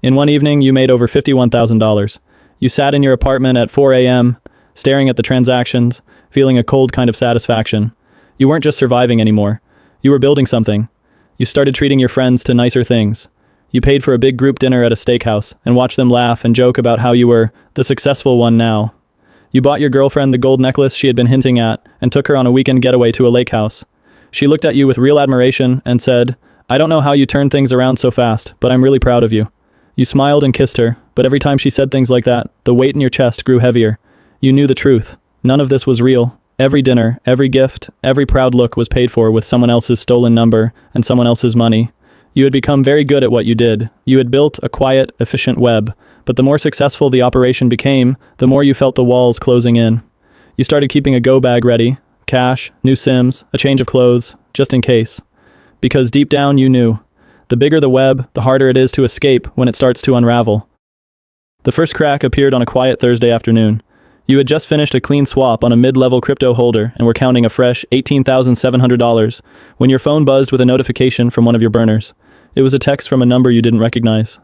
In one evening, you made over $51,000. You sat in your apartment at 4 a.m., staring at the transactions, feeling a cold kind of satisfaction. You weren't just surviving anymore. You were building something. You started treating your friends to nicer things. You paid for a big group dinner at a steakhouse and watched them laugh and joke about how you were the successful one now. You bought your girlfriend the gold necklace she had been hinting at and took her on a weekend getaway to a lake house. She looked at you with real admiration and said, "I don't know how you turned things around so fast, but I'm really proud of you." You smiled and kissed her, but every time she said things like that, the weight in your chest grew heavier. You knew the truth. None of this was real. Every dinner, every gift, every proud look was paid for with someone else's stolen number and someone else's money. You had become very good at what you did. You had built a quiet, efficient web, but the more successful the operation became, the more you felt the walls closing in. You started keeping a go bag ready, cash, new SIMs, a change of clothes, just in case. Because deep down you knew, the bigger the web, the harder it is to escape when it starts to unravel. The first crack appeared on a quiet Thursday afternoon. You had just finished a clean swap on a mid-level crypto holder and were counting a fresh $18,700 when your phone buzzed with a notification from one of your burners. It was a text from a number you didn't recognize.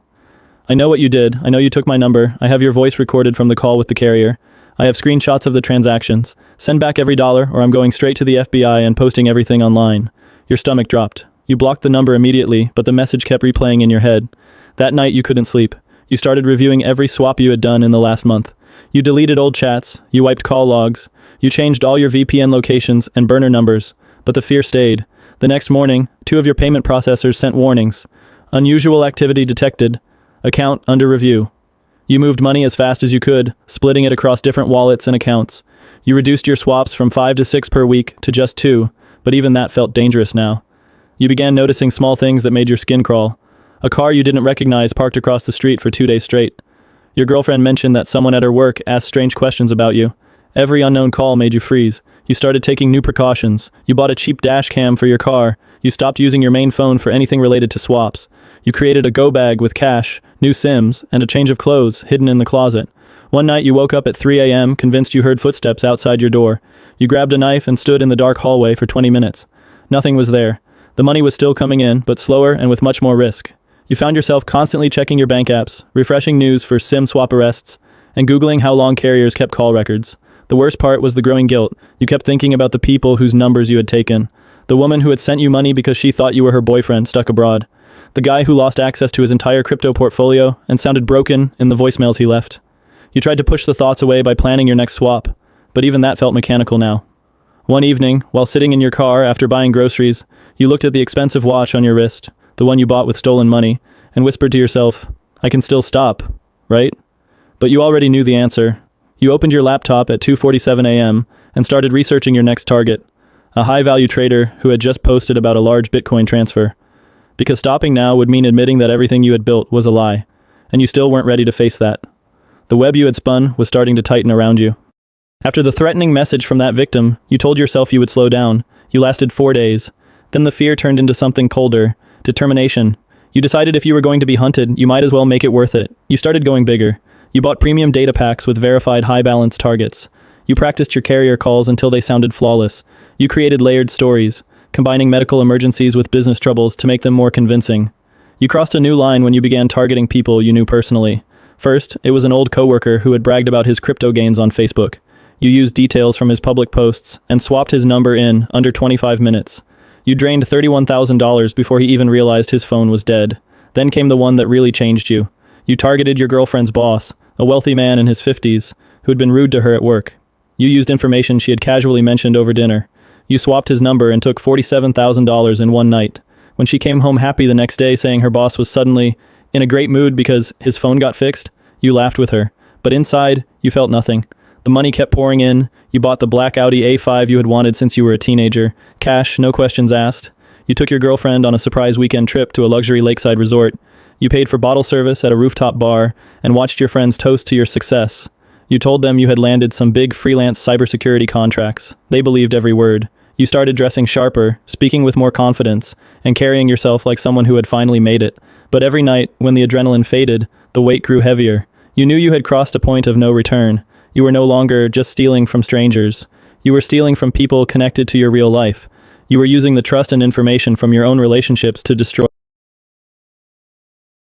"I know what you did. I know you took my number. I have your voice recorded from the call with the carrier. I have screenshots of the transactions. Send back every dollar or I'm going straight to the FBI and posting everything online." Your stomach dropped. You blocked the number immediately, but the message kept replaying in your head. That night you couldn't sleep. You started reviewing every swap you had done in the last month. You deleted old chats, you wiped call logs, you changed all your VPN locations and burner numbers, but the fear stayed. The next morning, 2 of your payment processors sent warnings. Unusual activity detected. Account under review. You moved money as fast as you could, splitting it across different wallets and accounts. You reduced your swaps from 5 to 6 per week to just 2, but even that felt dangerous now. You began noticing small things that made your skin crawl. A car you didn't recognize parked across the street for 2 days straight. Your girlfriend mentioned that someone at her work asked strange questions about you. Every unknown call made you freeze. You started taking new precautions. You bought a cheap dash cam for your car. You stopped using your main phone for anything related to swaps. You created a go bag with cash, new SIMs, and a change of clothes hidden in the closet. One night you woke up at 3 a.m. convinced you heard footsteps outside your door. You grabbed a knife and stood in the dark hallway for 20 minutes. Nothing was there. The money was still coming in, but slower and with much more risk. You found yourself constantly checking your bank apps, refreshing news for SIM swap arrests, and Googling how long carriers kept call records. The worst part was the growing guilt. You kept thinking about the people whose numbers you had taken. The woman who had sent you money because she thought you were her boyfriend stuck abroad. The guy who lost access to his entire crypto portfolio and sounded broken in the voicemails he left. You tried to push the thoughts away by planning your next swap, but even that felt mechanical now. One evening, while sitting in your car after buying groceries, you looked at the expensive watch on your wrist, the one you bought with stolen money, and whispered to yourself, "I can still stop, right?" But you already knew the answer. You opened your laptop at 2:47 a.m. and started researching your next target, a high-value trader who had just posted about a large Bitcoin transfer. Because stopping now would mean admitting that everything you had built was a lie, and you still weren't ready to face that. The web you had spun was starting to tighten around you. After the threatening message from that victim, you told yourself you would slow down. You lasted 4 days. Then the fear turned into something colder. Determination. You decided if you were going to be hunted, you might as well make it worth it. You started going bigger. You bought premium data packs with verified high-balance targets. You practiced your carrier calls until they sounded flawless. You created layered stories, combining medical emergencies with business troubles to make them more convincing. You crossed a new line when you began targeting people you knew personally. First, it was an old coworker who had bragged about his crypto gains on Facebook. You used details from his public posts and swapped his number in under 25 minutes. You drained $31,000 before he even realized his phone was dead. Then came the one that really changed you. You targeted your girlfriend's boss, a wealthy man in his 50s, who had been rude to her at work. You used information she had casually mentioned over dinner. You swapped his number and took $47,000 in one night. When she came home happy the next day saying her boss was suddenly in a great mood because his phone got fixed, you laughed with her. But inside, you felt nothing. The money kept pouring in. You bought the black Audi A5 you had wanted since you were a teenager. Cash, no questions asked. You took your girlfriend on a surprise weekend trip to a luxury lakeside resort. You paid for bottle service at a rooftop bar and watched your friends toast to your success. You told them you had landed some big freelance cybersecurity contracts. They believed every word. You started dressing sharper, speaking with more confidence, and carrying yourself like someone who had finally made it. But every night, when the adrenaline faded, the weight grew heavier. You knew you had crossed a point of no return. You were no longer just stealing from strangers. You were stealing from people connected to your real life. You were using the trust and information from your own relationships to destroy